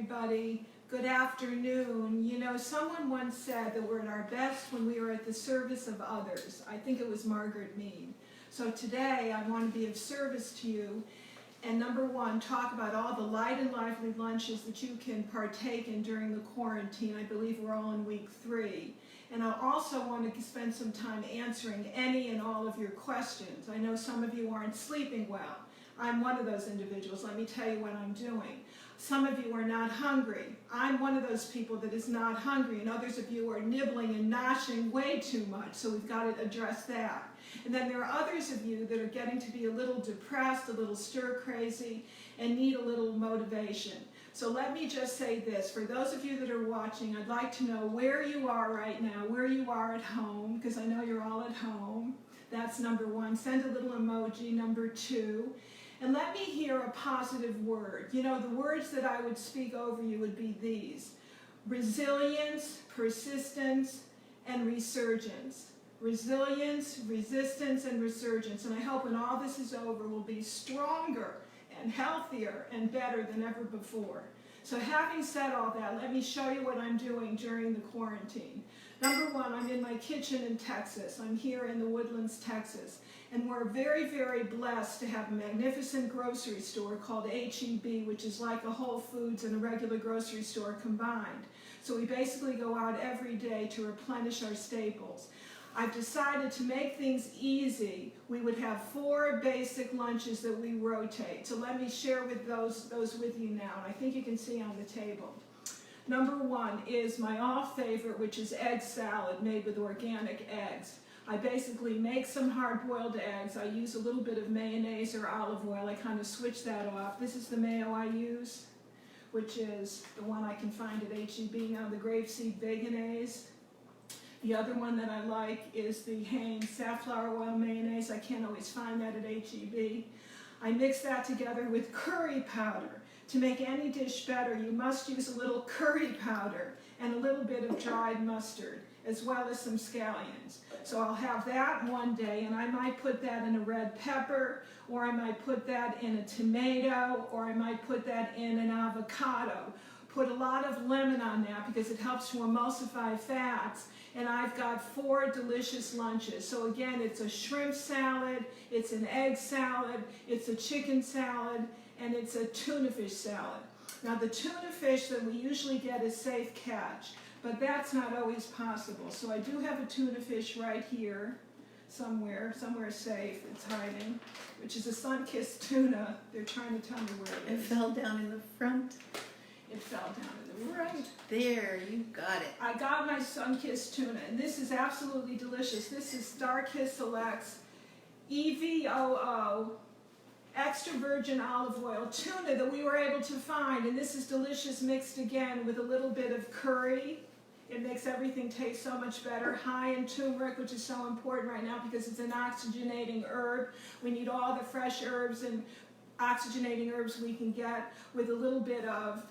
everybody. Good afternoon. You know, someone once said that we're at our best when we are at the service of others. I think it was Margaret Mead. So today I want to be of service to you and number one, talk about all the light and lively lunches that you can partake in during the quarantine. I believe we're all in week 3. And I also want to spend some time answering any and all of your questions. I know some of you aren't sleeping well. I'm one of those individuals. Let me tell you what I'm doing. Some of you are not hungry. I'm one of those people that is not hungry, and others of you are nibbling and noshing way too much, so we've got to address that. And then there are others of you that are getting to be a little depressed, a little stir-crazy, and need a little motivation. So let me just say this. For those of you that are watching, I'd like to know where you are right now, where you are at home, because I know you're all at home. That's number 1. Send a little emoji. Number 2. And let me hear a positive word. You know, the words that I would speak over you would be these: resilience, persistence, and resurgence. Resilience, resistance, and resurgence. And I hope when all this is over, we'll be stronger and healthier and better than ever before. So having said all that, let me show you what I'm doing during the quarantine. Number 1, I'm in my kitchen in Texas. I'm here in the Woodlands, Texas. And we're very, very blessed to have a magnificent grocery store called H-E-B, which is like a Whole Foods and a regular grocery store combined. So we basically go out every day to replenish our staples. I've decided to make things easy. We would have 4 basic lunches that we rotate. So let me share with those with you now. And I think you can see on the table. Number 1 is my all-favorite, which is egg salad made with organic eggs. I basically make some hard-boiled eggs. I use a little bit of mayonnaise or olive oil. I kind of switch that off. This is the mayo I use, which is the one I can find at H-E-B now, the grapeseed Vegan-aise. The other one that I like is the Hain safflower oil mayonnaise. I can't always find that at H-E-B. I mix that together with curry powder. To make any dish better, you must use a little curry powder and a little bit of dried mustard, as well as some scallions. So I'll have that one day, and I might put that in a red pepper, or I might put that in a tomato, or I might put that in an avocado. Put a lot of lemon on that because it helps to emulsify fats. And I've got 4 delicious lunches. So again, it's a shrimp salad, it's an egg salad, it's a chicken salad, and it's a tuna fish salad. Now the tuna fish that we usually get is safe catch, but that's not always possible. So I do have a tuna fish right here, somewhere safe, it's hiding, which is a sun-kissed tuna. They're trying to tell me where it is. It fell down in the front. It fell down in the front. There, you got it. I got my sun-kissed tuna, and this is absolutely delicious. This is Starkist Selects EVOO extra virgin olive oil tuna that we were able to find, and this is delicious mixed again with a little bit of curry. It makes everything taste so much better. High in turmeric, which is so important right now because it's an oxygenating herb. We need all the fresh herbs and oxygenating herbs we can get, with a little bit of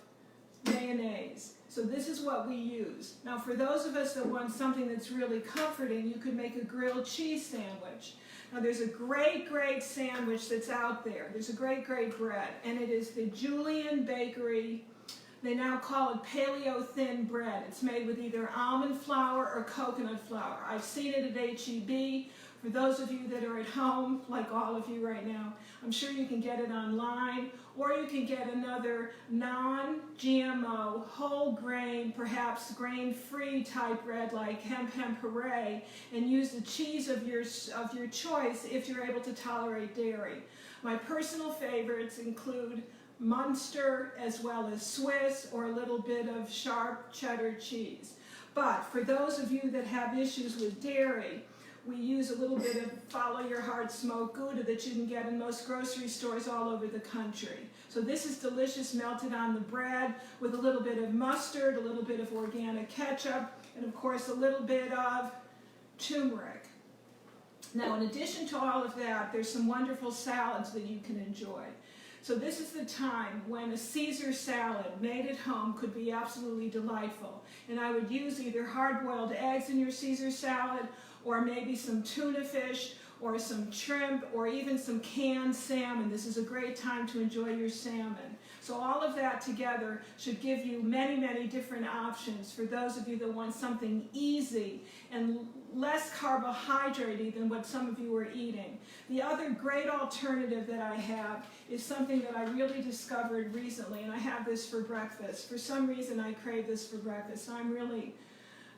mayonnaise. So this is what we use. Now for those of us that want something that's really comforting, you could make a grilled cheese sandwich. Now there's a great sandwich that's out there. There's a great bread, and it is the Julian Bakery. They now call it paleo thin bread. It's made with either almond flour or coconut flour. I've seen it at H-E-B. For those of you that are at home, like all of you right now, I'm sure you can get it online, or you can get another non-GMO, whole grain, perhaps grain-free type bread like hemp hooray, and use the cheese of your choice if you're able to tolerate dairy. My personal favorites include Munster as well as Swiss, or a little bit of sharp cheddar cheese. But for those of you that have issues with dairy, we use a little bit of Follow Your Heart smoked Gouda that you can get in most grocery stores all over the country. So this is delicious, melted on the bread with a little bit of mustard, a little bit of organic ketchup, and of course a little bit of turmeric. Now in addition to all of that, there's some wonderful salads that you can enjoy. So this is the time when a Caesar salad made at home could be absolutely delightful. And I would use either hard-boiled eggs in your Caesar salad, or maybe some tuna fish, or some shrimp, or even some canned salmon. This is a great time to enjoy your salmon. So all of that together should give you many, many different options for those of you that want something easy and less carbohydrate than what some of you are eating. The other great alternative that I have is something that I really discovered recently, and I have this for breakfast. For some reason I crave this for breakfast. I'm really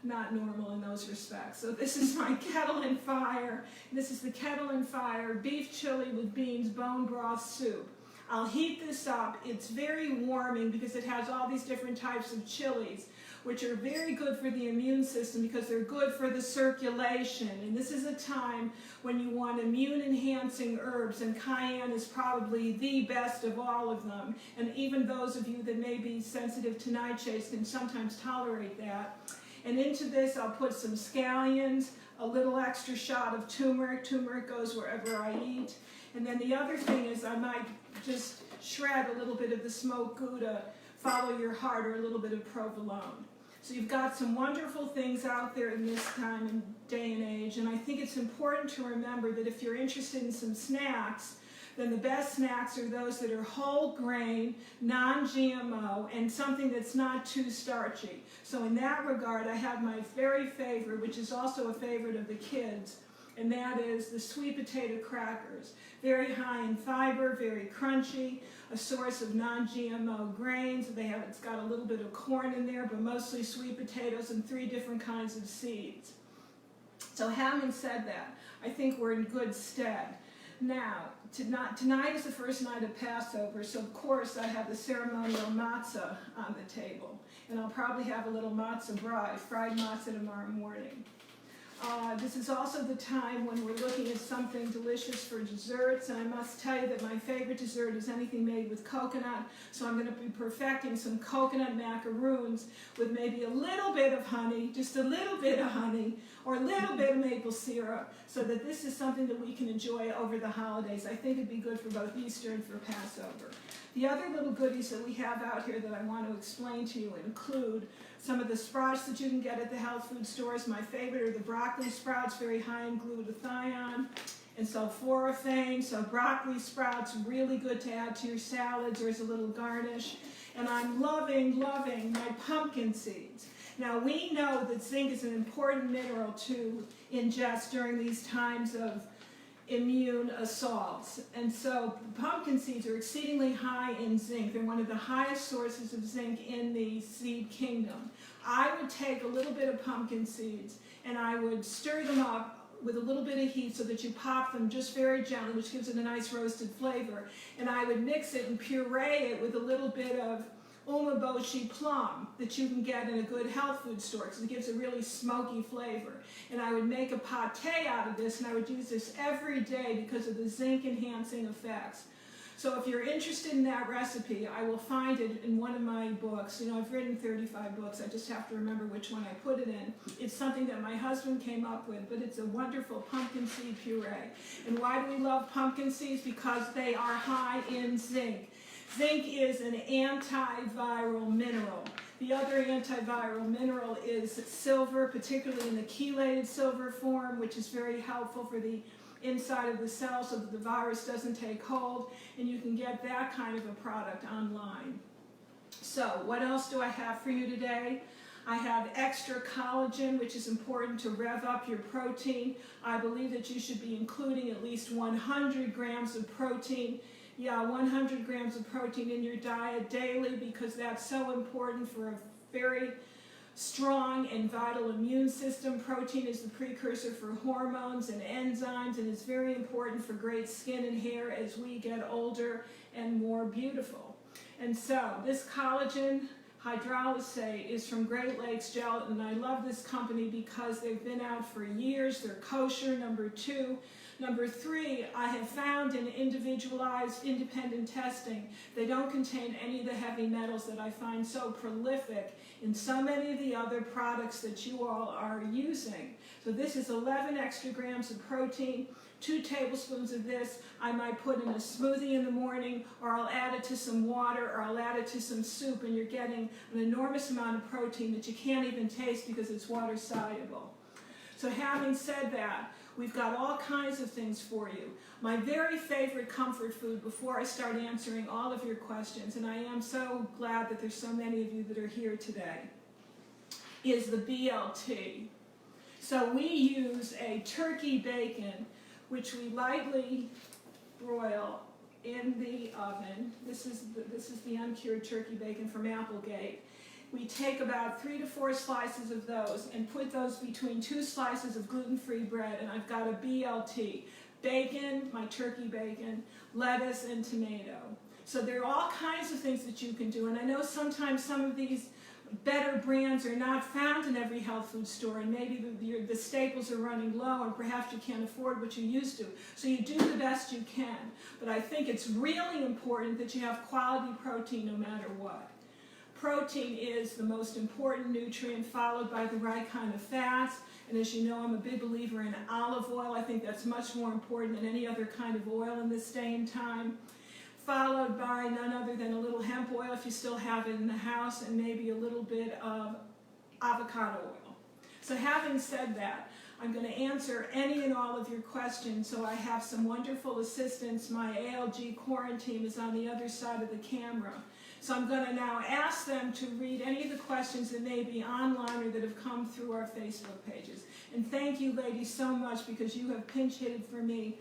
not normal in those respects. So this is my Kettle and Fire. This is the Kettle and Fire beef chili with beans bone broth soup. I'll heat this up. It's very warming because it has all these different types of chilies, which are very good for the immune system because they're good for the circulation. And this is a time when you want immune-enhancing herbs, and cayenne is probably the best of all of them. And even those of you that may be sensitive to nightshades can sometimes tolerate that. And into this I'll put some scallions, a little extra shot of turmeric. Turmeric goes wherever I eat. And then the other thing is I might just shred a little bit of the smoked Gouda, follow your heart, or a little bit of provolone. So you've got some wonderful things out there in this time and day and age, and I think it's important to remember that if you're interested in some snacks, then the best snacks are those that are whole grain, non-GMO, and something that's not too starchy. So in that regard, I have my very favorite, which is also a favorite of the kids, and that is the sweet potato crackers. Very high in fiber, very crunchy, a source of non-GMO grains. It's got a little bit of corn in there, but mostly sweet potatoes and 3 different kinds of seeds. So having said that, I think we're in good stead. Now, tonight is the first night of Passover, so of course I have the ceremonial matzah on the table. And I'll probably have a little matzah bride, fried matzah tomorrow morning. This is also the time when we're looking at something delicious for desserts, and I must tell you that my favorite dessert is anything made with coconut, so I'm going to be perfecting some coconut macaroons with maybe a little bit of honey, just a little bit of honey, or a little bit of maple syrup, so that this is something that we can enjoy over the holidays. I think it'd be good for both Easter and for Passover. The other little goodies that we have out here that I want to explain to you include some of the sprouts that you can get at the health food stores. My favorite are the broccoli sprouts, very high in glutathione and sulforaphane. So broccoli sprouts, really good to add to your salads or as a little garnish. And I'm loving my pumpkin seeds. Now we know that zinc is an important mineral to ingest during these times of immune assaults. And so pumpkin seeds are exceedingly high in zinc. They're one of the highest sources of zinc in the seed kingdom. I would take a little bit of pumpkin seeds and I would stir them up with a little bit of heat so that you pop them just very gently, which gives it a nice roasted flavor. And I would mix it and puree it with a little bit of umeboshi plum that you can get in a good health food store because it gives a really smoky flavor. And I would make a pate out of this, and I would use this every day because of the zinc enhancing effects. So if you're interested in that recipe, I will find it in one of my books. You know, I've written 35 books. I just have to remember which one I put it in. It's something that my husband came up with, but it's a wonderful pumpkin seed puree. And why do we love pumpkin seeds? Because they are high in zinc. Zinc is an antiviral mineral. The other antiviral mineral is silver, particularly in the chelated silver form, which is very helpful for the inside of the cell so that the virus doesn't take hold, and you can get that kind of a product online. So what else do I have for you today? I have extra collagen, which is important to rev up your protein. I believe that you should be including at least 100 grams of protein. Yeah, 100 grams of protein in your diet daily because that's so important for a very strong and vital immune system. Protein is the precursor for hormones and enzymes, and it's very important for great skin and hair as we get older and more beautiful. And so this collagen hydrolysate is from Great Lakes Gelatin, and I love this company because they've been out for years. They're kosher, number 2. Number 3, I have found in individualized independent testing, they don't contain any of the heavy metals that I find so prolific in so many of the other products that you all are using. So this is 11 extra grams of protein, 2 tablespoons of this. I might put in a smoothie in the morning, or I'll add it to some water, or I'll add it to some soup, and you're getting an enormous amount of protein that you can't even taste because it's water soluble. So having said that, We've got all kinds of things for you. My very favorite comfort food, before I start answering all of your questions, and I am so glad that there's so many of you that are here today, is the BLT. So we use a turkey bacon, which we lightly broil in the oven. This is the uncured turkey bacon from Applegate. We take about 3 to 4 slices of those and put those between 2 slices of gluten-free bread, and I've got a BLT. Bacon, my turkey bacon, lettuce, and tomato. So there are all kinds of things that you can do, and I know sometimes some of these better brands are not found in every health food store, and maybe the staples are running low, and perhaps you can't afford what you used to. So you do the best you can. But I think it's really important that you have quality protein no matter what. Protein is the most important nutrient, followed by the right kind of fats. And as you know, I'm a big believer in olive oil. I think that's much more important than any other kind of oil in this day and time. Followed by none other than a little hemp oil if you still have it in the house, and maybe a little bit of avocado oil. So having said that, I'm going to answer any and all of your questions. So I have some wonderful assistants. My ALG quarantine is on the other side of the camera. So I'm going to now ask them to read any of the questions that may be online or that have come through our Facebook pages. And thank you, ladies, so much, because you have pinch hitted for me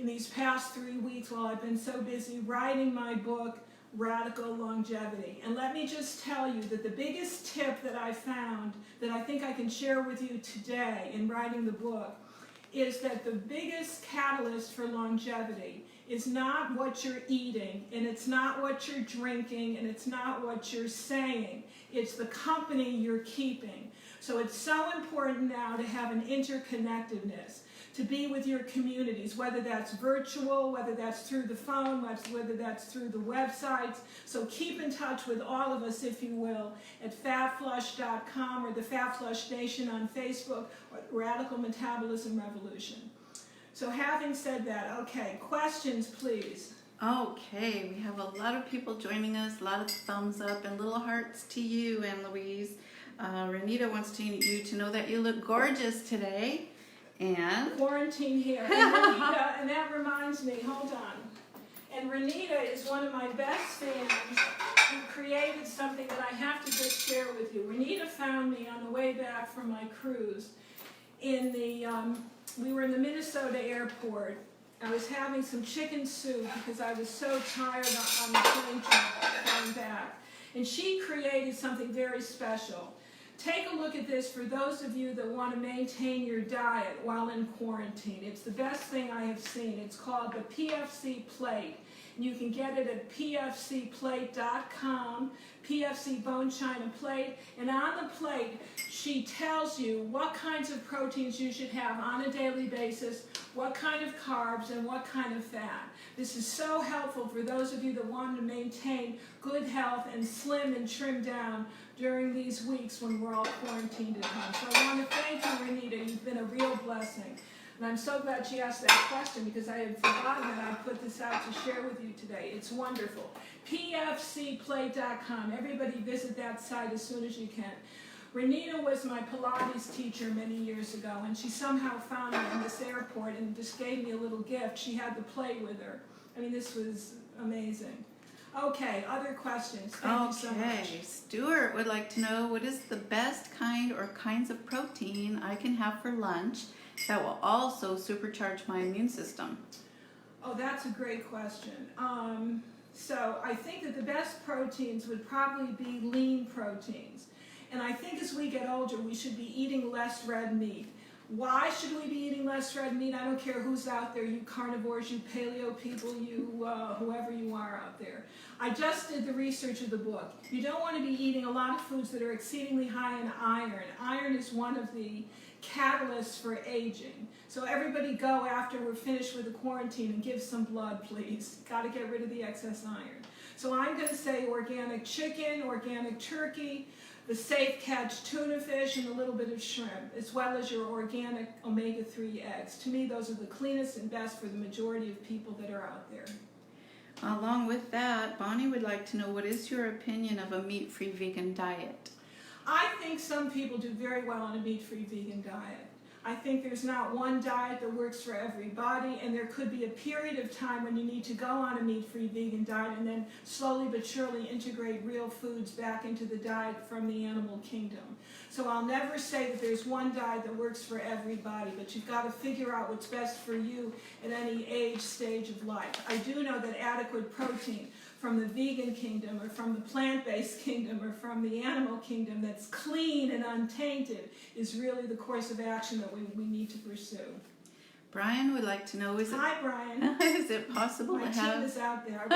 in these past 3 weeks while I've been so busy writing my book, Radical Longevity. And let me just tell you that the biggest tip that I found that I think I can share with you today in writing the book is that the biggest catalyst for longevity is not what you're eating, and it's not what you're drinking, and it's not what you're saying. It's the company you're keeping. So it's so important now to have an interconnectedness, to be with your communities, whether that's virtual, whether that's through the phone, whether that's through the websites. So keep in touch with all of us, if you will, at fatflush.com or the Fat Flush Nation on Facebook, or Radical Metabolism Revolution. So having said that, okay, questions, please. Okay, we have a lot of people joining us, a lot of thumbs up and little hearts to you and Louise. Renita wants you to know that you look gorgeous today. And Quarantine here. And Renita, and that reminds me, hold on. And Renita is one of my best fans who created something that I have to just share with you. Renita found me on the way back from my cruise. We were in the Minnesota airport. I was having some chicken soup because I was so tired on the plane trip going back. And she created something very special. Take a look at this for those of you that want to maintain your diet while in quarantine. It's the best thing I have seen. It's called the PFC Plate. You can get it at pfcplate.com, PFC Bone China Plate. And on the plate, she tells you what kinds of proteins you should have on a daily basis, what kind of carbs, and what kind of fat. This is so helpful for those of you that want to maintain good health and slim and trim down during these weeks when we're all quarantined at home. So I want to thank you, Renita. You've been a real blessing. And I'm so glad she asked that question because I had forgotten that I put this out to share with you today. It's wonderful. pfcplate.com. Everybody visit that site as soon as you can. Renita was my Pilates teacher many years ago, and she somehow found me in this airport and just gave me a little gift. She had the plate with her. I mean, this was amazing. Okay, other questions? Thank you so much. Okay, Stuart would like to know, what is the best kind or kinds of protein I can have for lunch that will also supercharge my immune system? Oh, that's a great question. So I think that the best proteins would probably be lean proteins. And I think as we get older, we should be eating less red meat. Why should we be eating less red meat? I don't care who's out there, you carnivores, you paleo people, you whoever you are out there. I just did the research of the book. You don't want to be eating a lot of foods that are exceedingly high in iron. Iron is one of the catalysts for aging. So everybody go after we're finished with the quarantine and give some blood, please. Got to get rid of the excess iron. So I'm going to say organic chicken, organic turkey, the safe catch tuna fish, and a little bit of shrimp, as well as your organic omega-3 eggs. To me, those are the cleanest and best for the majority of people that are out there. Along with that, Bonnie would like to know, what is your opinion of a meat-free vegan diet? I think some people do very well on a meat-free vegan diet. I think there's not one diet that works for everybody, and there could be a period of time when you need to go on a meat-free vegan diet and then slowly but surely integrate real foods back into the diet from the animal kingdom. So I'll never say that there's one diet that works for everybody, but you've got to figure out what's best for you at any age, stage of life. I do know that adequate protein from the vegan kingdom or from the plant-based kingdom or from the animal kingdom that's clean and untainted is really the course of action that we need to pursue. Brian would like to know, Hi, Brian. Is it possible My to have... team is out there.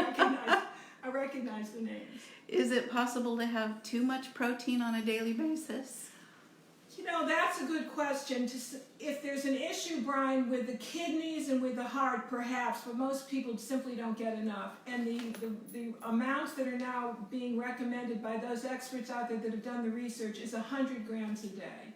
I recognize the names. Is it possible to have too much protein on a daily basis? You know, that's a good question. If there's an issue, Brian, with the kidneys and with the heart, perhaps, but most people simply don't get enough. And the amounts that are now being recommended by those experts out there that have done the research is 100 grams a day.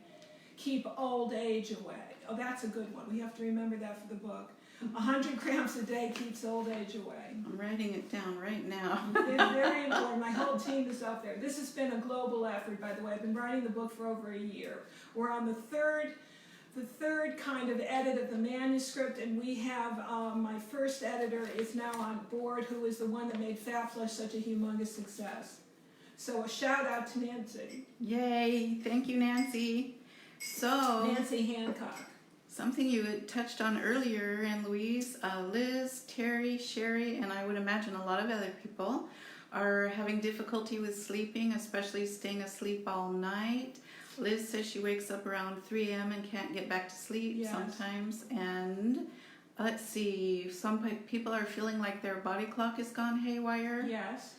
Keep old age away. Oh, that's a good one. We have to remember that for the book. 100 grams a day keeps old age away. I'm writing it down right now. It's very important. My whole team is up there. This has been a global effort, by the way. I've been writing the book for over a year. We're on the third kind of edit of the manuscript, and we have my first editor is now on board, who is the one that made Fat Flush such a humongous success. So a shout out to Nancy. Yay! Thank you, Nancy. So Nancy Hancock. something you had touched on earlier, and Louise, Liz, Terry, Sherry, and I would imagine a lot of other people are having difficulty with sleeping, especially staying asleep all night. Liz says she wakes up around 3 a.m. and can't get back to sleep sometimes. And let's see, some people are feeling like their body clock has gone haywire. Yes.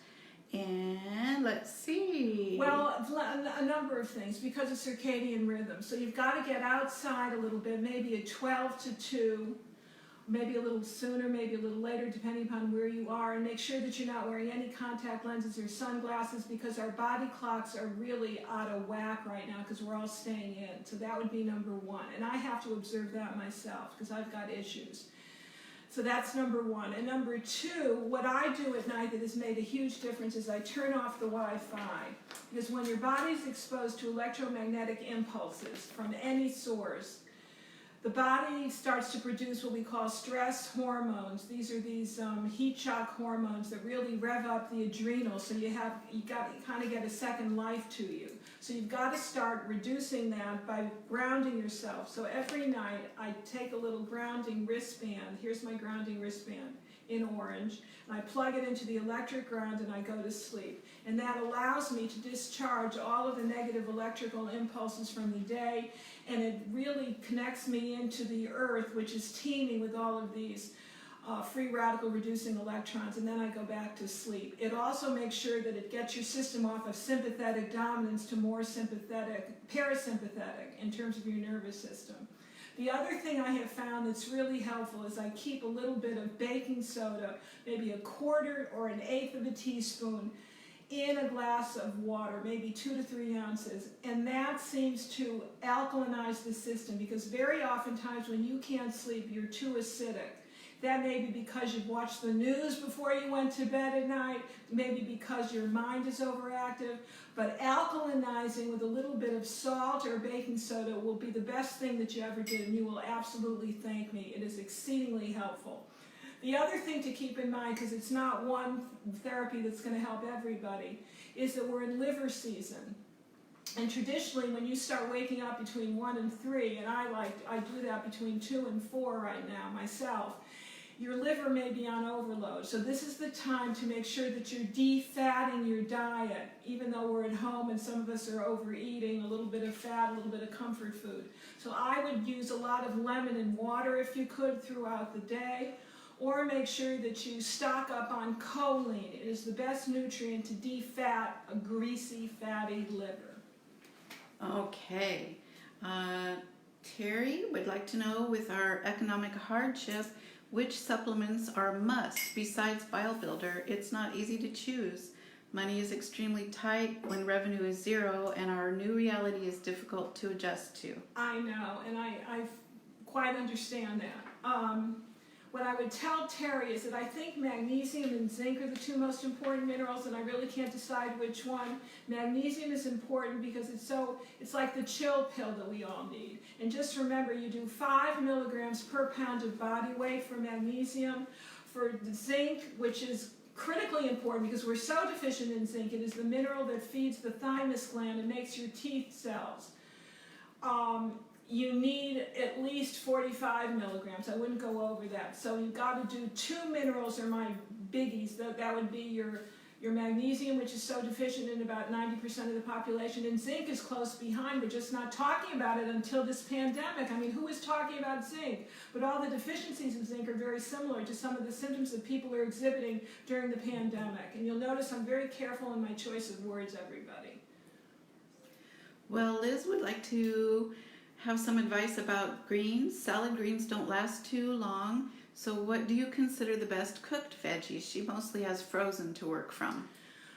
And let's see. Well, a number of things because of circadian rhythm. So you've got to get outside a little bit, maybe at 12 to 2, maybe a little sooner, maybe a little later, depending upon where you are, and make sure that you're not wearing any contact lenses or sunglasses because our body clocks are really out of whack right now because we're all staying in. So that would be number one. And I have to observe that myself because I've got issues. So that's number one. And number two, what I do at night that has made a huge difference is I turn off the Wi-Fi. Because when your body's exposed to electromagnetic impulses from any source, the body starts to produce what we call stress hormones. These are these heat shock hormones that really rev up the adrenals, so you kind of get a second life to you. So you've got to start reducing that by grounding yourself. So every night I take a little grounding wristband. Here's my grounding wristband in orange. And I plug it into the electric ground and I go to sleep. And that allows me to discharge all of the negative electrical impulses from the day, and it really connects me into the earth, which is teeming with all of these free radical reducing electrons, and then I go back to sleep. It also makes sure that it gets your system off of sympathetic dominance to more sympathetic, parasympathetic in terms of your nervous system. The other thing I have found that's really helpful is I keep a little bit of baking soda, maybe a quarter or an eighth of a teaspoon, in a glass of water, maybe 2 to 3 ounces, and that seems to alkalinize the system because very oftentimes when you can't sleep, you're too acidic. That may be because you've watched the news before you went to bed at night, maybe because your mind is overactive, but alkalinizing with a little bit of salt or baking soda will be the best thing that you ever did, and you will absolutely thank me. It is exceedingly helpful. The other thing to keep in mind, because it's not one therapy that's going to help everybody, is that we're in liver season. And traditionally, when you start waking up between 1 and 3, and I do that between 2 and 4 right now myself, your liver may be on overload. So this is the time to make sure that you're defatting your diet, even though we're at home and some of us are overeating, a little bit of fat, a little bit of comfort food. So I would use a lot of lemon and water if you could throughout the day, or make sure that you stock up on choline. It is the best nutrient to defat a greasy, fatty liver. Okay. Terry would like to know, with our economic hardship, which supplements are must besides Bile Builder? It's not easy to choose. Money is extremely tight when revenue is zero, and our new reality is difficult to adjust to. I know, and I quite understand that. what I would tell Terry is that I think magnesium and zinc are the two most important minerals, and I really can't decide which one. Magnesium is important because it's like the chill pill that we all need. And just remember, you do 5 milligrams per pound of body weight for magnesium. For zinc, which is critically important because we're so deficient in zinc, it is the mineral that feeds the thymus gland and makes your teeth cells. You need at least 45 milligrams. I wouldn't go over that. So you've got to do 2 minerals are my biggies. That would be your magnesium, which is so deficient in about 90% of the population, and zinc is close behind. We're just not talking about it until this pandemic. I mean, who is talking about zinc? But all the deficiencies of zinc are very similar to some of the symptoms that people are exhibiting during the pandemic. And you'll notice I'm very careful in my choice of words, everybody. Well, Liz would like to have some advice about greens. Salad greens don't last too long. So what do you consider the best cooked veggies? She mostly has frozen to work from.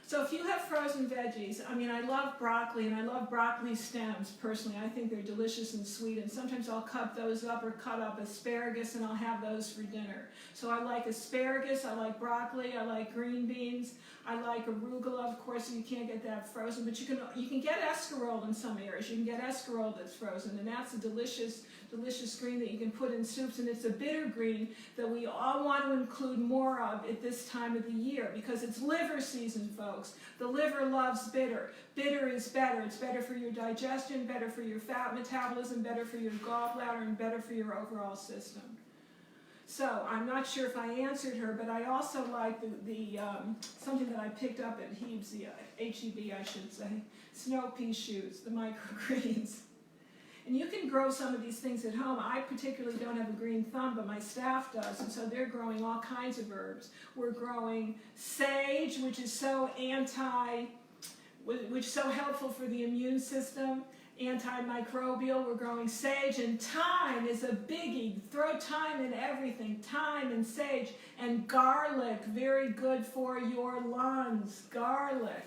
So if you have frozen veggies, I mean, I love broccoli, and I love broccoli stems, personally. I think they're delicious and sweet, and sometimes I'll cut those up or cut up asparagus, and I'll have those for dinner. So I like asparagus, I like broccoli, I like green beans, I like arugula. Of course, you can't get that frozen, but you can get escarole in some areas. You can get escarole that's frozen, and that's a delicious green that you can put in soups, and it's a bitter green that we all want to include more of at this time of the year because it's liver season, folks. The liver loves bitter. Bitter is better. It's better for your digestion, better for your fat metabolism, better for your gallbladder, and better for your overall system. So I'm not sure if I answered her, but I also like the something that I picked up at Heeb's, H-E-B I should say, snow pea shoots, the microgreens. And you can grow some of these things at home. I particularly don't have a green thumb, but my staff does, and so they're growing all kinds of herbs. We're growing sage, which is so helpful for the immune system, antimicrobial. We're growing sage, and thyme is a biggie. Throw thyme in everything, thyme and sage, and garlic, very good for your lungs, garlic.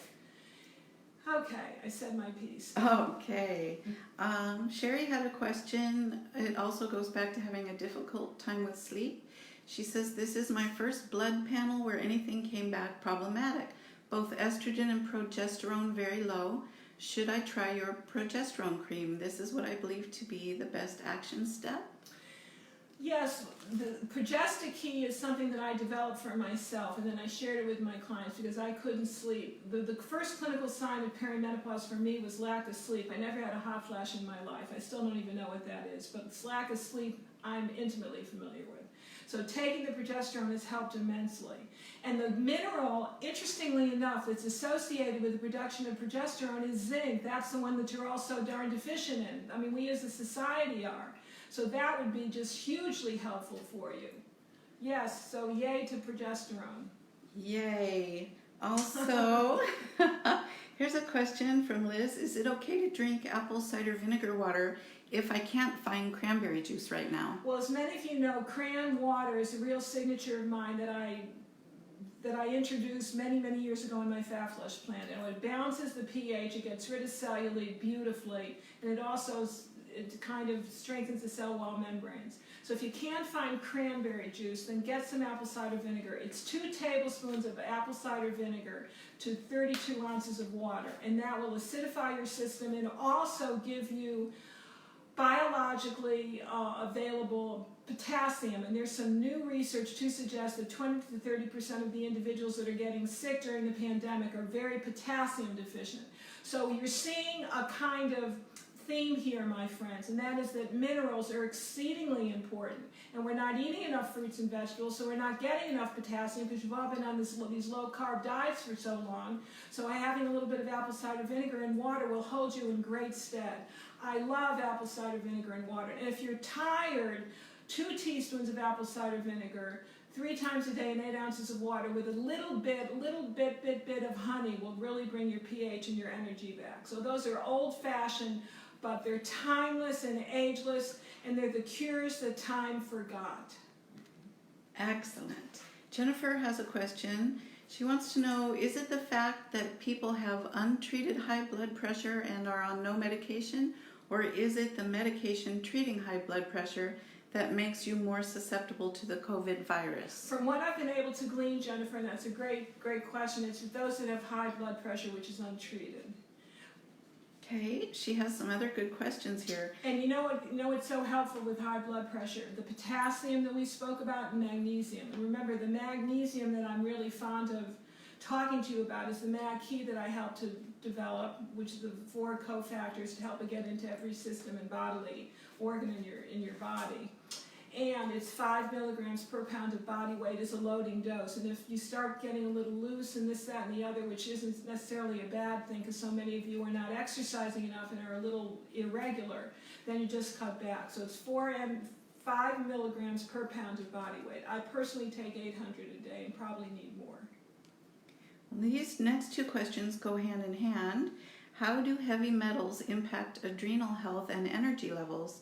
Okay, I said my piece. Okay. Sherry had a question. It also goes back to having a difficult time with sleep. She says, this is my first blood panel where anything came back problematic. Both estrogen and progesterone very low. Should I try your progesterone cream? This is what I believe to be the best action step. Yes, the Progestakey is something that I developed for myself, and then I shared it with my clients because I couldn't sleep. The first clinical sign of perimenopause for me was lack of sleep. I never had a hot flash in my life. I still don't even know what that is, but lack of sleep I'm intimately familiar with. So taking the progesterone has helped immensely. And the mineral, interestingly enough, that's associated with the production of progesterone is zinc. That's the one that you're all so darn deficient in. I mean, we as a society are. So that would be just hugely helpful for you. Yes, so yay to progesterone. Yay. Also, here's a question from Liz. Is it okay to drink apple cider vinegar water if I can't find cranberry juice right now? Well, as many of you know, cran water is a real signature of mine that I introduced many, many years ago in my fat flush plan. And it balances the pH, it gets rid of cellulite beautifully, and it also kind of strengthens the cell wall membranes. So if you can't find cranberry juice, then get some apple cider vinegar. It's 2 tablespoons of apple cider vinegar to 32 ounces of water, and that will acidify your system and also give you biologically available potassium. And there's some new research to suggest that 20 to 30% of the individuals that are getting sick during the pandemic are very potassium deficient. So you're seeing a kind of theme here, my friends, and that is that minerals are exceedingly important, and we're not eating enough fruits and vegetables, so we're not getting enough potassium because you've all been on these low-carb diets for so long. So having a little bit of apple cider vinegar and water will hold you in great stead. I love apple cider vinegar and water, and if you're tired, 2 teaspoons of apple cider vinegar 3 times a day and 8 ounces of water with a little bit of honey will really bring your pH and your energy back. So those are old-fashioned, but they're timeless and ageless, and they're the cures that time forgot. Excellent. Jennifer has a question. She wants to know, is it the fact that people have untreated high blood pressure and are on no medication, or is it the medication treating high blood pressure that makes you more susceptible to the COVID virus? From what I've been able to glean, Jennifer, and that's a great question, it's those that have high blood pressure, which is untreated. Okay, she has some other good questions here. And you know what's so helpful with high blood pressure? The potassium that we spoke about and magnesium. And remember, the magnesium that I'm really fond of talking to you about is the Mag Key that I helped to develop, which is the 4 cofactors to help it get into every system and bodily organ in your body. And it's 5 milligrams per pound of body weight is a loading dose. And if you start getting a little loose and this, that, and the other, which isn't necessarily a bad thing because so many of you are not exercising enough and are a little irregular, then you just cut back. So it's 5 milligrams per pound of body weight. I personally take 800 a day and probably need more. Well, these next 2 questions go hand in hand. How do heavy metals impact adrenal health and energy levels?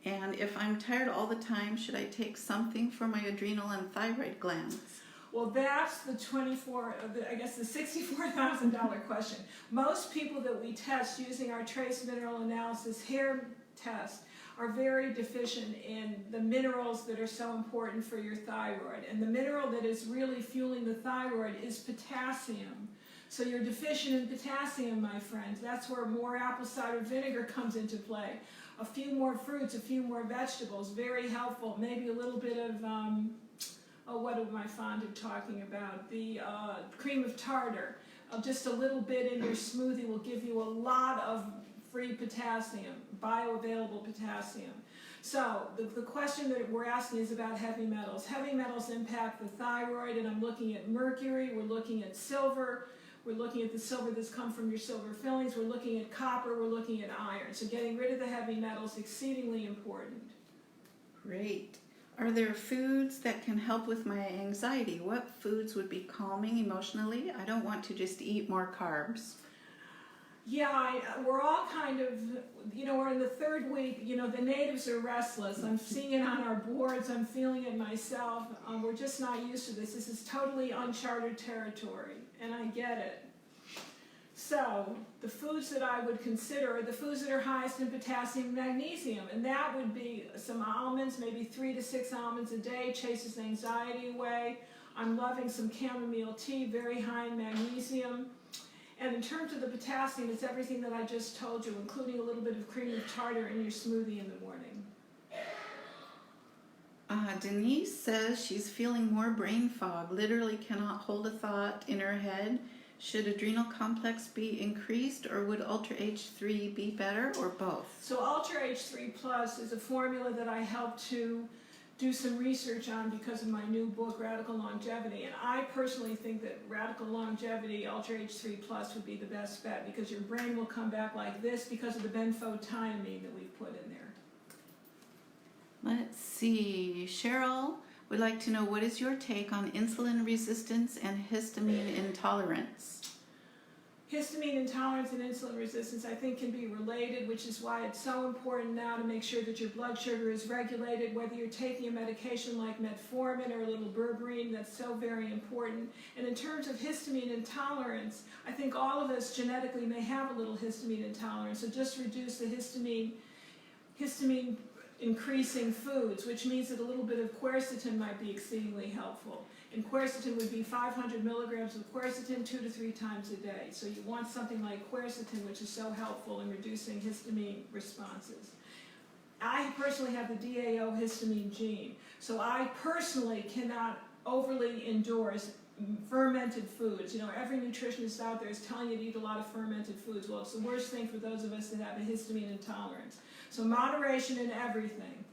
And if I'm tired all the time, should I take something for my adrenal and thyroid glands? Well, that's the $64,000 question. Most people that we test using our trace mineral analysis hair test are very deficient in the minerals that are so important for your thyroid. And the mineral that is really fueling the thyroid is potassium. So you're deficient in potassium, my friends. That's where more apple cider vinegar comes into play. A few more fruits, a few more vegetables, very helpful. Maybe a little bit of, what am I fond of talking about? The cream of tartar. Just a little bit in your smoothie will give you a lot of free potassium, bioavailable potassium. So the question that we're asking is about heavy metals. Heavy metals impact the thyroid, and I'm looking at mercury, we're looking at silver, we're looking at the silver that's come from your silver fillings, we're looking at copper, we're looking at iron. So getting rid of the heavy metals is exceedingly important. Great. Are there foods that can help with my anxiety? What foods would be calming emotionally? I don't want to just eat more carbs. Yeah, we're all kind of, we're in the 3rd week, the natives are restless. I'm seeing it on our boards, I'm feeling it myself. We're just not used to this. This is totally uncharted territory, and I get it. So, the foods that I would consider are the foods that are highest in potassium and magnesium, and that would be some almonds, maybe 3 to 6 almonds a day, chases anxiety away. I'm loving some chamomile tea, very high in magnesium. And in terms of the potassium, it's everything that I just told you, including a little bit of cream of tartar in your smoothie in the morning. Denise says she's feeling more brain fog, literally cannot hold a thought in her head. Should adrenal complex be increased, or would Ultra H3 be better, or both? So Ultra H3 Plus is a formula that I helped to do some research on because of my new book, Radical Longevity. And I personally think that Radical Longevity, Ultra H3 Plus would be the best bet because your brain will come back like this because of the benfotiamine that we've put in there. Let's see. Cheryl would like to know, what is your take on insulin resistance and histamine intolerance? Histamine intolerance and insulin resistance, I think, can be related, which is why it's so important now to make sure that your blood sugar is regulated, whether you're taking a medication like metformin or a little berberine. That's so very important. And in terms of histamine intolerance, I think all of us genetically may have a little histamine intolerance, so just reduce the histamine increasing foods, which means that a little bit of quercetin might be exceedingly helpful. And quercetin would be 500 milligrams of quercetin 2 to 3 times a day. So you want something like quercetin, which is so helpful in reducing histamine responses. I personally have the DAO histamine gene, so I personally cannot overly endorse fermented foods. Every nutritionist out there is telling you to eat a lot of fermented foods. Well, it's the worst thing for those of us that have a histamine intolerance. So moderation in everything.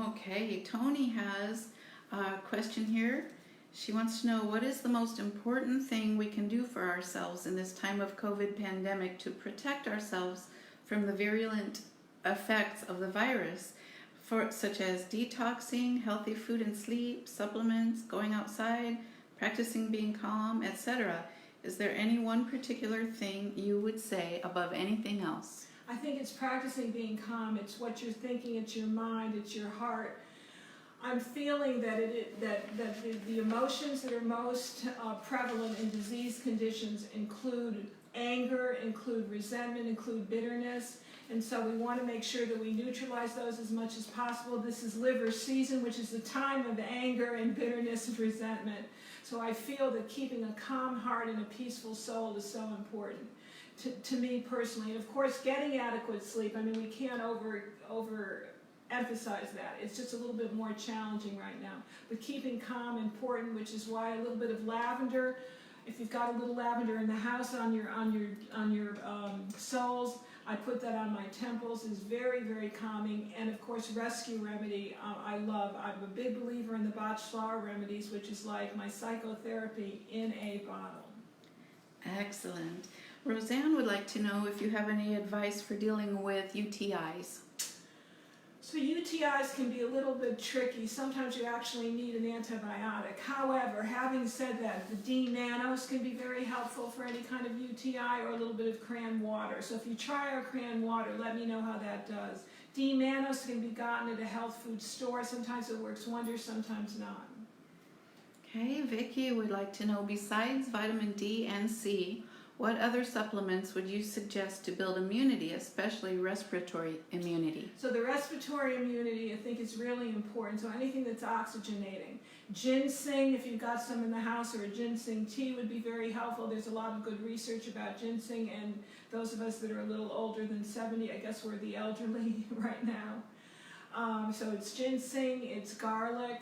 Okay, Tony has a question here. She wants to know, what is the most important thing we can do for ourselves in this time of COVID pandemic to protect ourselves from the virulent effects of the virus, such as detoxing, healthy food and sleep, supplements, going outside, practicing being calm, etc.? Is there any one particular thing you would say above anything else? I think it's practicing being calm. It's what you're thinking, it's your mind, it's your heart. I'm feeling that the emotions that are most prevalent in disease conditions include anger, include resentment, include bitterness. And so we want to make sure that we neutralize those as much as possible. This is liver season, which is the time of anger and bitterness and resentment. So I feel that keeping a calm heart and a peaceful soul is so important to me personally. And of course, getting adequate sleep. I mean, we can't emphasize that. It's just a little bit more challenging right now. But keeping calm important, which is why a little bit of lavender. If you've got a little lavender in the house on your soles, I put that on my temples. Is very, very calming. And of course, rescue remedy I love. I'm a big believer in the Bach flower remedies, which is like my psychotherapy in a bottle. Excellent. Roseanne would like to know if you have any advice for dealing with UTIs. So UTIs can be a little bit tricky. Sometimes you actually need an antibiotic. However, having said that, the D-mannose can be very helpful for any kind of UTI, or a little bit of cran water. So if you try our cran water, let me know how that does. D-mannose can be gotten at a health food store. Sometimes it works wonders, sometimes not. Okay, Vicki would like to know, besides vitamin D and C, what other supplements would you suggest to build immunity, especially respiratory immunity? So the respiratory immunity, I think, is really important. So anything that's oxygenating. Ginseng, if you've got some in the house, or a ginseng tea would be very helpful. There's a lot of good research about ginseng, and those of us that are a little older than 70, I guess we're the elderly right now. So it's ginseng, it's garlic.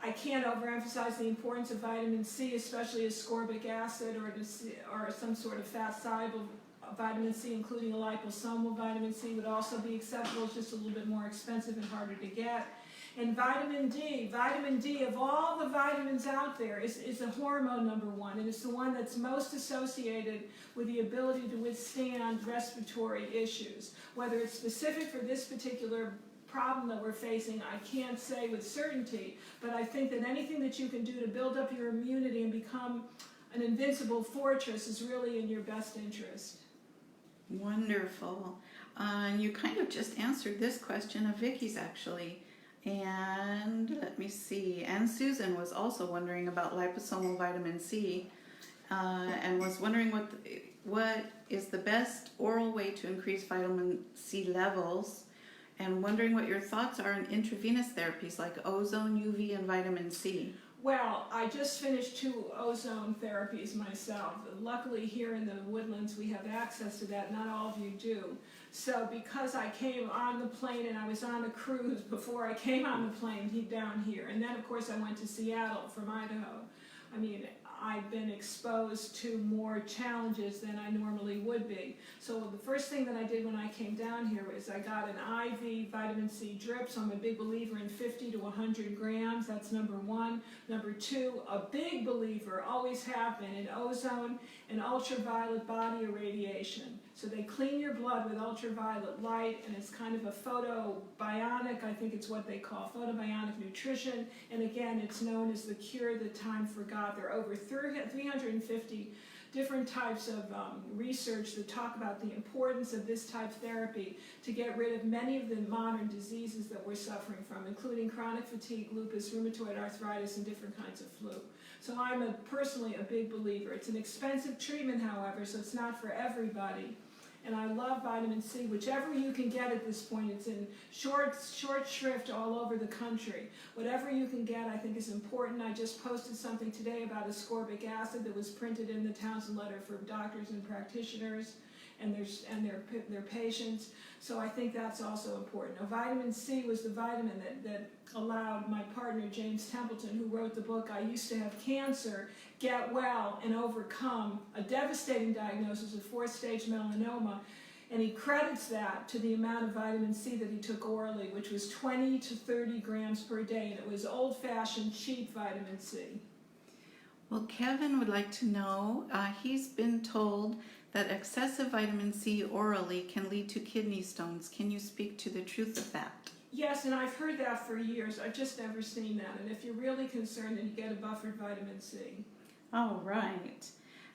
I can't overemphasize the importance of vitamin C, especially ascorbic acid or some sort of fat-soluble vitamin C, including a liposomal vitamin C would also be acceptable. It's just a little bit more expensive and harder to get. And vitamin D of all the vitamins out there is a hormone number one, and it's the one that's most associated with the ability to withstand respiratory issues. Whether it's specific for this particular problem that we're facing, I can't say with certainty, but I think that anything that you can do to build up your immunity and become an invincible fortress is really in your best interest. Wonderful. And you kind of just answered this question of Vicky's, actually. And let me see. And Susan was also wondering about liposomal vitamin C, and was wondering what is the best oral way to increase vitamin C levels, and wondering what your thoughts are on intravenous therapies like ozone, UV, and vitamin C. Well, I just finished 2 ozone therapies myself. Luckily here in the Woodlands we have access to that. Not all of you do. So because I came on the plane, and I was on a cruise before I came on the plane down here, and then of course I went to Seattle from Idaho. I mean, I've been exposed to more challenges than I normally would be. So the first thing that I did when I came down here was I got an IV vitamin C drip. So I'm a big believer in 50 to 100 grams. That's number one. Number two, a big believer, always have been, in ozone and ultraviolet body irradiation. So they clean your blood with ultraviolet light, and it's kind of a photobionic, I think it's what they call photobionic nutrition. And again, it's known as the cure that time forgot. There are over 350 different types of research that talk about the importance of this type of therapy to get rid of many of the modern diseases that we're suffering from, including chronic fatigue, lupus, rheumatoid arthritis, and different kinds of flu. So I'm personally a big believer. It's an expensive treatment, however, so it's not for everybody. And I love vitamin C, whichever you can get at this point. It's in short shrift all over the country. Whatever you can get, I think, is important. I just posted something today about ascorbic acid that was printed in the Townsend letter for doctors and practitioners and their patients. So I think that's also important. Now, vitamin C was the vitamin that allowed my partner, James Templeton, who wrote the book I Used to Have Cancer, get well and overcome a devastating diagnosis of 4th-stage melanoma, and he credits that to the amount of vitamin C that he took orally, which was 20 to 30 grams per day, and it was old-fashioned, cheap vitamin C. Well, Kevin would like to know, he's been told that excessive vitamin C orally can lead to kidney stones. Can you speak to the truth of that? Yes, and I've heard that for years. I've just never seen that, and if you're really concerned, then you get a buffered vitamin C. All right.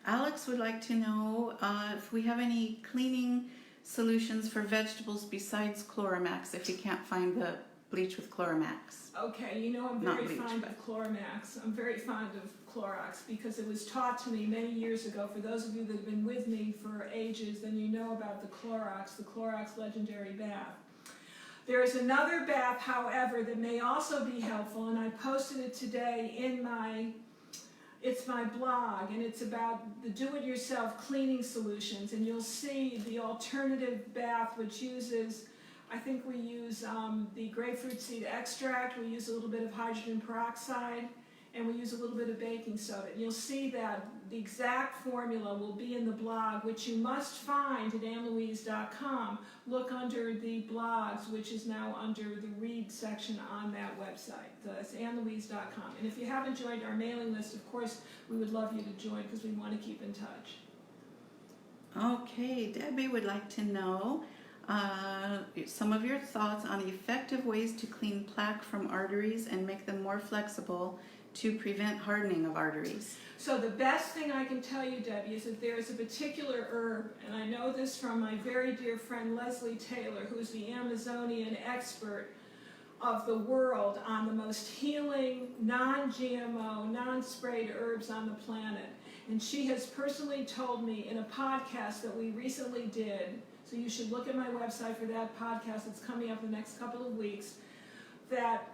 Alex would like to know if we have any cleaning solutions for vegetables besides Chloramax, if you can't find the bleach with Chloramax. Okay, you know I'm very fond of Chloramax. I'm very fond of Clorox because it was taught to me many years ago. For those of you that have been with me for ages, then you know about the Clorox Legendary Bath. There is another bath, however, that may also be helpful, and I posted it today in it's my blog, and it's about the do-it-yourself cleaning solutions, and you'll see the alternative bath, which uses, I think we use the grapefruit seed extract, we use a little bit of hydrogen peroxide, and we use a little bit of baking soda. And you'll see that the exact formula will be in the blog, which you must find at AnnLouise.com. Look under the blogs, which is now under the read section on that website. That's AnnLouise.com. And if you haven't joined our mailing list, of course, we would love you to join because we want to keep in touch. Okay, Debbie would like to know some of your thoughts on effective ways to clean plaque from arteries and make them more flexible to prevent hardening of arteries. So the best thing I can tell you, Debbie, is that there is a particular herb, and I know this from my very dear friend Leslie Taylor, who is the Amazonian expert of the world on the most healing, non-GMO, non-sprayed herbs on the planet. And she has personally told me in a podcast that we recently did, so you should look at my website for that podcast, it's coming up in the next couple of weeks, that,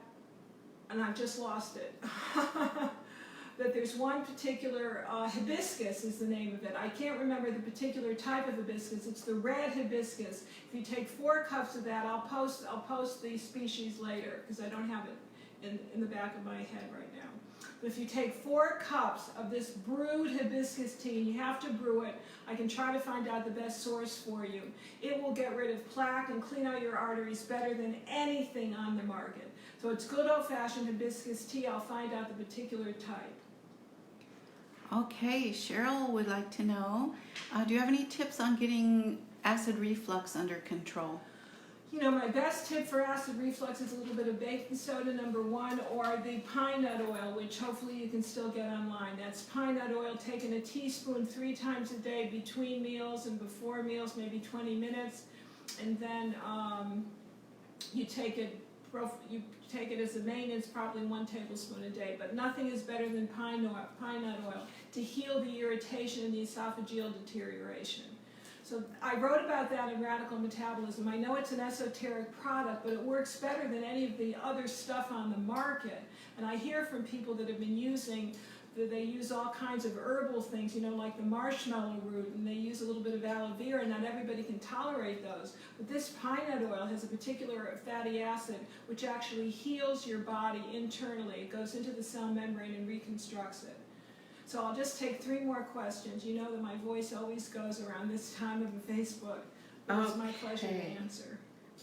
and I've just lost it, that there's one particular, hibiscus is the name of it. I can't remember the particular type of hibiscus. It's the red hibiscus. If you take 4 cups of that, I'll post the species later because I don't have it in the back of my head right now. But if you take 4 cups of this brewed hibiscus tea, and you have to brew it, I can try to find out the best source for you. It will get rid of plaque and clean out your arteries better than anything on the market. So it's good old-fashioned hibiscus tea. I'll find out the particular type. Okay, Cheryl would like to know, do you have any tips on getting acid reflux under control? You know, my best tip for acid reflux is a little bit of baking soda, number 1, or the pine nut oil, which hopefully you can still get online. That's pine nut oil taken a teaspoon 3 times a day between meals and before meals, maybe 20 minutes. And then you take it as a maintenance, probably 1 tablespoon a day. But nothing is better than pine nut oil to heal the irritation and the esophageal deterioration. So I wrote about that in Radical Metabolism. I know it's an esoteric product, but it works better than any of the other stuff on the market. And I hear from people that have been using, that they use all kinds of herbal things, you know, like the marshmallow root, and they use a little bit of aloe vera, and not everybody can tolerate those. But this pine nut oil has a particular fatty acid which actually heals your body internally. It goes into the cell membrane and reconstructs it. So I'll just take 3 more questions. You know that my voice always goes around this time of a Facebook. It's my pleasure to answer.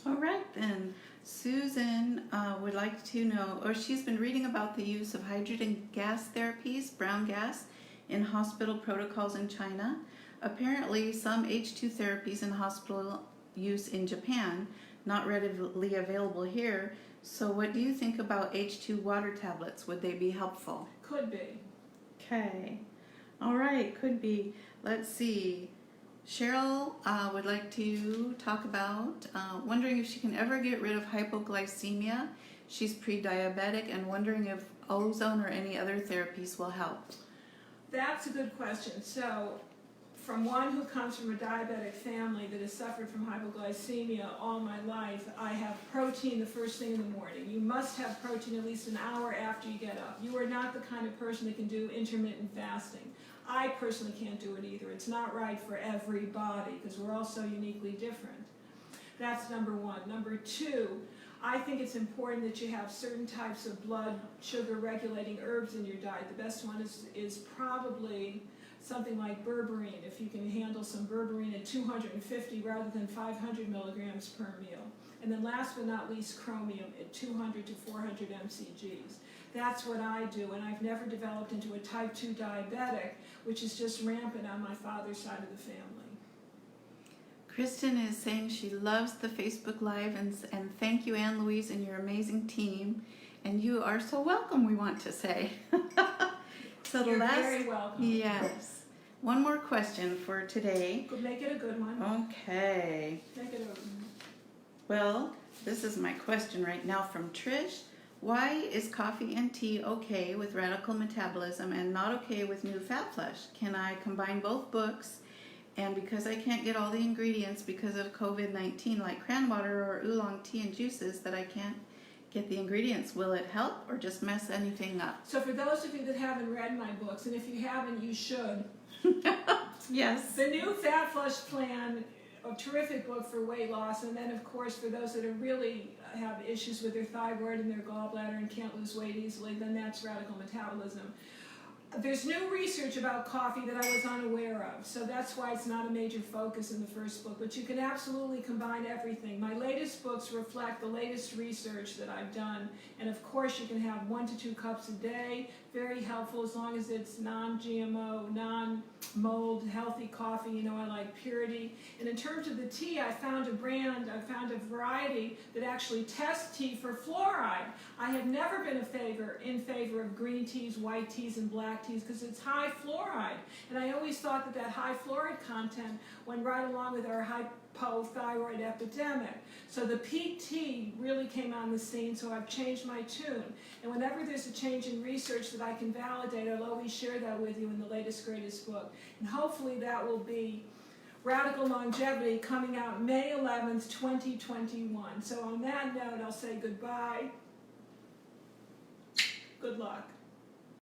All right then. Susan would like to know, or she's been reading about the use of hydrogen gas therapies, brown gas, in hospital protocols in China. Apparently some H2 therapies in hospital use in Japan, not readily available here. So what do you think about H2 water tablets? Would they be helpful? Could be. Okay. All right, could be. Let's see. Cheryl would like to talk about wondering if she can ever get rid of hypoglycemia. She's pre-diabetic and wondering if ozone or any other therapies will help. That's a good question. So, from one who comes from a diabetic family that has suffered from hypoglycemia all my life, I have protein the first thing in the morning. You must have protein at least an hour after you get up. You are not the kind of person that can do intermittent fasting. I personally can't do it either. It's not right for everybody because we're all so uniquely different. That's number 1. Number 2, I think it's important that you have certain types of blood sugar regulating herbs in your diet. The best one is probably something like berberine, if you can handle some berberine at 250 rather than 500 milligrams per meal. And then last but not least, chromium at 200 to 400 mcgs. That's what I do, and I've never developed into a type 2 diabetic, which is just rampant on my father's side of the family. Kristen is saying she loves the Facebook Live and thank you, Ann Louise, and your amazing team. And you are so welcome, we want to say. So You're very welcome. Yes. One more question for today. Make it a good one. Okay. Make it a... Well, this is my question right now from Trish. Why is coffee and tea okay with Radical Metabolism and not okay with New Fat Flush? Can I combine both books? And because I can't get all the ingredients because of COVID-19, like cran water or oolong tea and juices, that I can't get the ingredients, will it help or just mess anything up? So for those of you that haven't read my books, and if you haven't, you should. Yes. The New Fat Flush Plan, a terrific book for weight loss, and then of course for those that are really have issues with their thyroid and their gallbladder and can't lose weight easily, then that's Radical Metabolism. There's new research about coffee that I was unaware of, so that's why it's not a major focus in the first book, but you can absolutely combine everything. My latest books reflect the latest research that I've done, and of course you can have 1 to 2 cups a day, very helpful as long as it's non-GMO, non-mold, healthy coffee. You know, I like purity. And in terms of the tea, I found a variety that actually tests tea for fluoride. I have never been in favor of green teas, white teas, and black teas because it's high fluoride. And I always thought that high fluoride content went right along with our hypothyroid epidemic. So the peat tea really came on the scene, so I've changed my tune. And whenever there's a change in research that I can validate, I'll always share that with you in the latest, greatest book. And hopefully that will be Radical Longevity, coming out May 11th, 2021. So on that note, I'll say goodbye. Good luck.